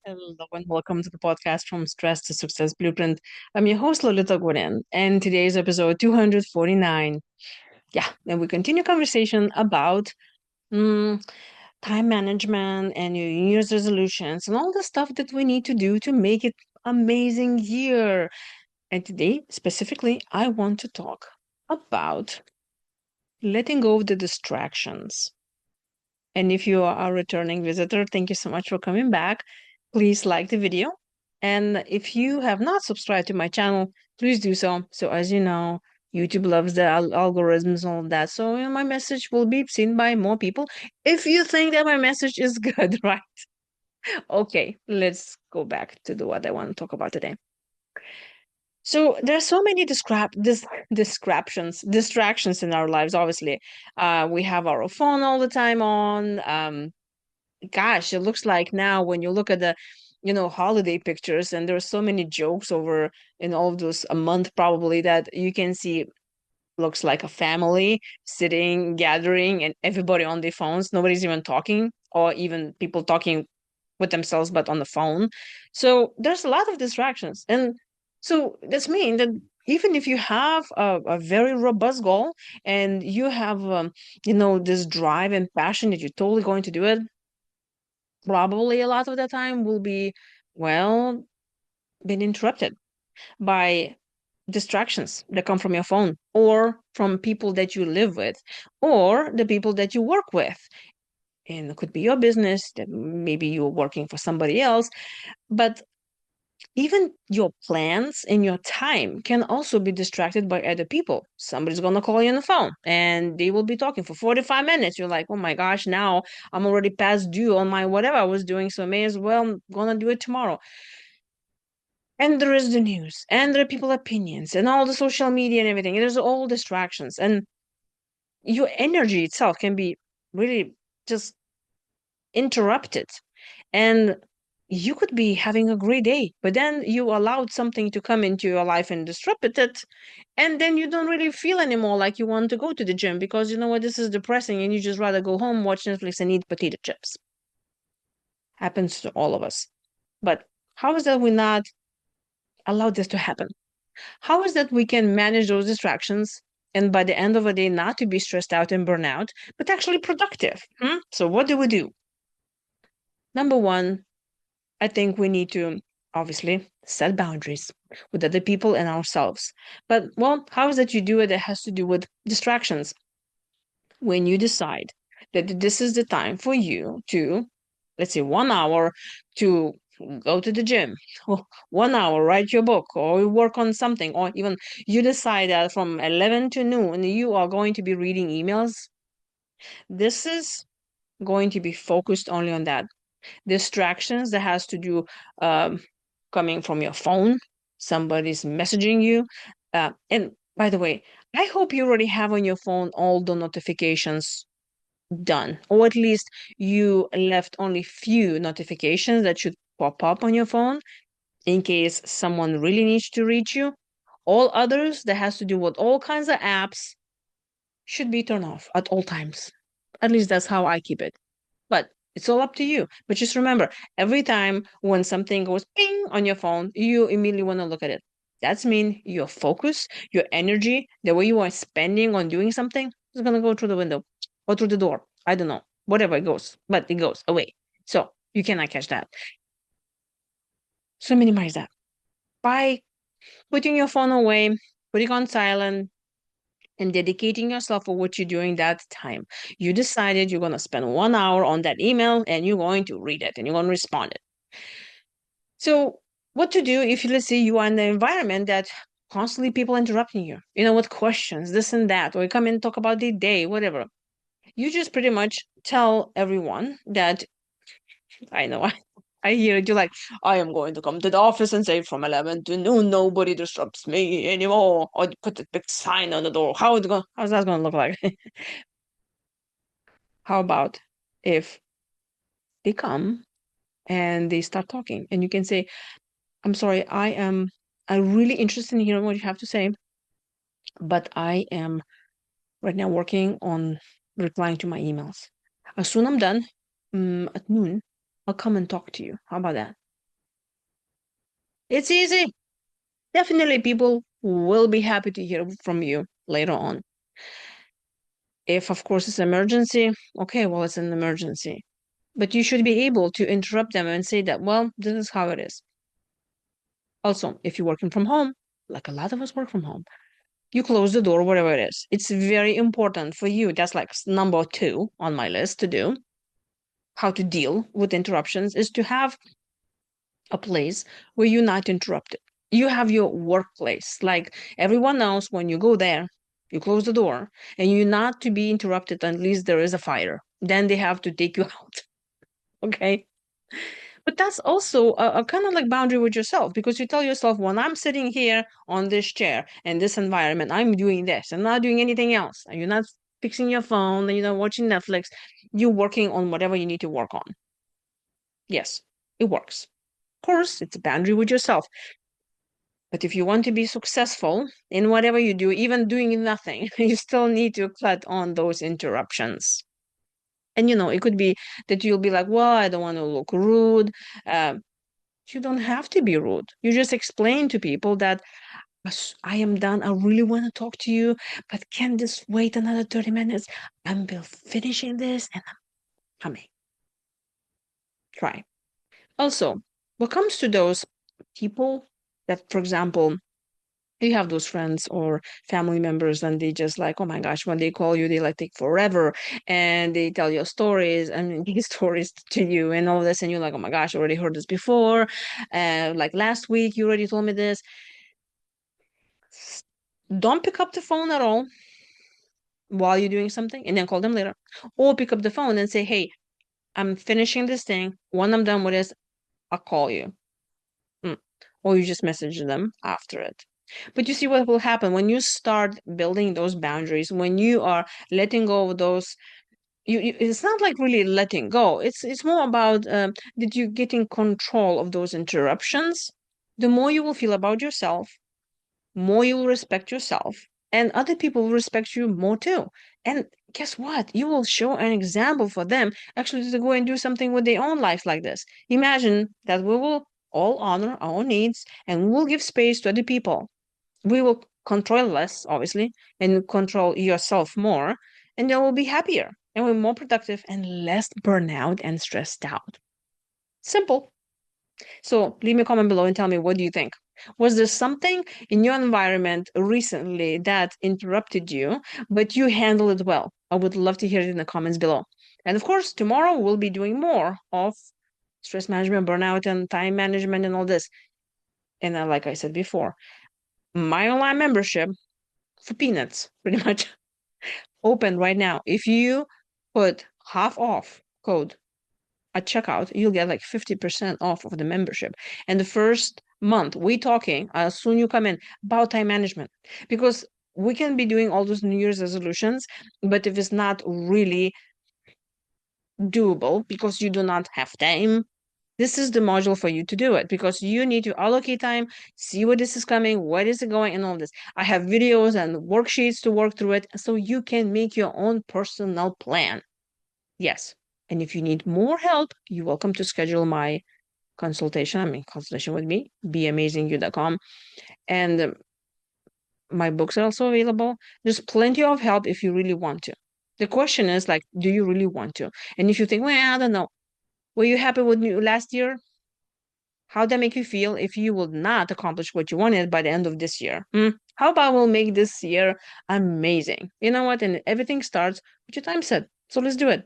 Hello and welcome to the podcast From Stress to Success Blueprint. I'm your host, Lolita Guarin, and today's episode 249. Yeah, and we continue conversation about mm, time management and your New Year's resolutions and all the stuff that we need to do to make it amazing year. And today, specifically, I want to talk about letting go of the distractions. And if you are a returning visitor, thank you so much for coming back. Please like the video. And if you have not subscribed to my channel, please do so. So as you know, YouTube loves the algorithms and all of that. So my message will be seen by more people if you think that my message is good, right? Okay, let's go back to what I want to talk about today. So there's so many distractions in our lives. Obviously, we have our phone all the time on. Gosh, it looks like now when you look at the, holiday pictures, and there's so many jokes over in all of those a month probably that you can see looks like a family sitting, gathering, and everybody on their phones. Nobody's even talking, or even people talking with themselves, but on the phone. So there's a lot of distractions. And so that's mean that even if you have a very robust goal and you have, this drive and passion that you're totally going to do it, probably a lot of the time will be, well, been interrupted by distractions that come from your phone or from people that you live with or the people that you work with. And it could be your business that maybe you're working for somebody else, but even your plans and your time can also be distracted by other people. Somebody's going to call you on the phone and they will be talking for 45 minutes. You're like, oh my gosh, now I'm already past due on my whatever I was doing, so may as well I'm going to do it tomorrow. And there is the news and there are people opinions and all the social media and everything. There's all distractions, and your energy itself can be really just interrupted. And you could be having a great day, but then you allowed something to come into your life and disrupt it. And then you don't really feel anymore like you want to go to the gym because you know what, this is depressing and you just rather go home, watch Netflix, and eat potato chips. Happens to all of us. But how is that we not allow this to happen? How is that we can manage those distractions and by the end of the day not to be stressed out and burn out, but actually productive? So what do we do? Number one, I think we need to obviously set boundaries with other people and ourselves. But well, how is that you do it? It has to do with distractions. When you decide that this is the time for you to, let's say, 1 hour to go to the gym, or 1 hour write your book, or work on something, or even you decide that from 11 to noon you are going to be reading emails, this is going to be focused only on that. Distractions that has to do um, coming from your phone, somebody's messaging you. And by the way, I hope you already have on your phone all the notifications done, or at least you left only few notifications that should pop up on your phone in case someone really needs to reach you. All others that has to do with all kinds of apps should be turned off at all times. At least that's how I keep it. But it's all up to you. But just remember, every time when something goes ping on your phone, you immediately want to look at it. That's mean your focus, your energy, the way you are spending on doing something is gonna go through the window or through the door. I don't know. Whatever it goes, but it goes away. So you cannot catch that. So minimize that by putting your phone away, putting on silent, and dedicating yourself for what you're doing that time. You decided you're going to spend 1 hour on that email and you're going to read it and you're going to respond it. So what to do if, let's say, you are in the environment that constantly people interrupting you, with questions, this and that, or you come and talk about the day, whatever. You just pretty much tell everyone that, I know, I hear it. You're like, I am going to come to the office and say from 11 to noon, nobody disrupts me anymore. Or put a big sign on the door. How's that going to look like? How about if they come and they start talking and you can say, I'm sorry, I'm really interested in hearing what you have to say, but I am right now working on replying to my emails. As soon I'm done, at noon, I'll come and talk to you. How about that? It's easy. Definitely people will be happy to hear from you later on. If, of course, it's an emergency, okay, well, it's an emergency. But you should be able to interrupt them and say that, well, this is how it is. Also, if you're working from home, like a lot of us work from home, you close the door, whatever it is. It's very important for you. That's like number 2 on my list to do. How to deal with interruptions is to have a place where you're not interrupted. You have your workplace. Like everyone else, when you go there, you close the door and you're not to be interrupted unless there is a fire. Then they have to take you out. Okay. But that's also a kind of like boundary with yourself because you tell yourself, when I'm sitting here on this chair in this environment, I'm doing this. I'm not doing anything else. And you're not fixing your phone and you're not watching Netflix. You're working on whatever you need to work on. Yes, it works. Of course, it's a boundary with yourself. But if you want to be successful in whatever you do, even doing nothing, you still need to cut on those interruptions. And it could be that you'll be like, well, I don't want to look rude. You don't have to be rude. You just explain to people that I am done. I really want to talk to you, but can this wait another 30 minutes? I'm finishing this and I'm coming. Try. Also, what comes to those people that, for example, you have those friends or family members and they just like, oh my gosh, when they call you, they like take forever and they tell you stories and these stories to you and all this. And you're like, oh my gosh, I already heard this before. Like last week, you already told me this. Don't pick up the phone at all while you're doing something and then call them later. Or pick up the phone and say, hey, I'm finishing this thing. When I'm done with this, I'll call you. Or you just message them after it. But you see what will happen when you start building those boundaries, when you are letting go of those. It's not like really letting go. It's more about did you get in control of those interruptions? The more you will feel about yourself, more you will respect yourself, and other people will respect you more too. And guess what? You will show an example for them actually to go and do something with their own life like this. Imagine that we will all honor our own needs and we will give space to other people. We will control less, obviously, and control yourself more, and then we'll be happier and we're more productive and less burnout and stressed out. Simple. So leave me a comment below and tell me, what do you think? Was there something in your environment recently that interrupted you, but you handled it well? I would love to hear it in the comments below. And of course, tomorrow we'll be doing more of stress management, burnout, and time management and all this. And like I said before, my online membership for peanuts, pretty much, open right now. If you put half off code at checkout, you'll get like 50% off of the membership. And the first month, we talking, as soon you come in, about time management. Because we can be doing all those New Year's resolutions, but if it's not really doable because you do not have time, this is the module for you to do it because you need to allocate time, see where this is coming, where is it going, and all this. I have videos and worksheets to work through it so you can make your own personal plan. Yes. And if you need more help, you're welcome to schedule my consultation with me, beamazingyou.com. And my books are also available. There's plenty of help if you really want to. The question is like, do you really want to? And if you think, well, I don't know, were you happy with me last year? How'd that make you feel if you would not accomplish what you wanted by the end of this year? How about we'll make this year amazing? You know what? And everything starts with your time set. So let's do it.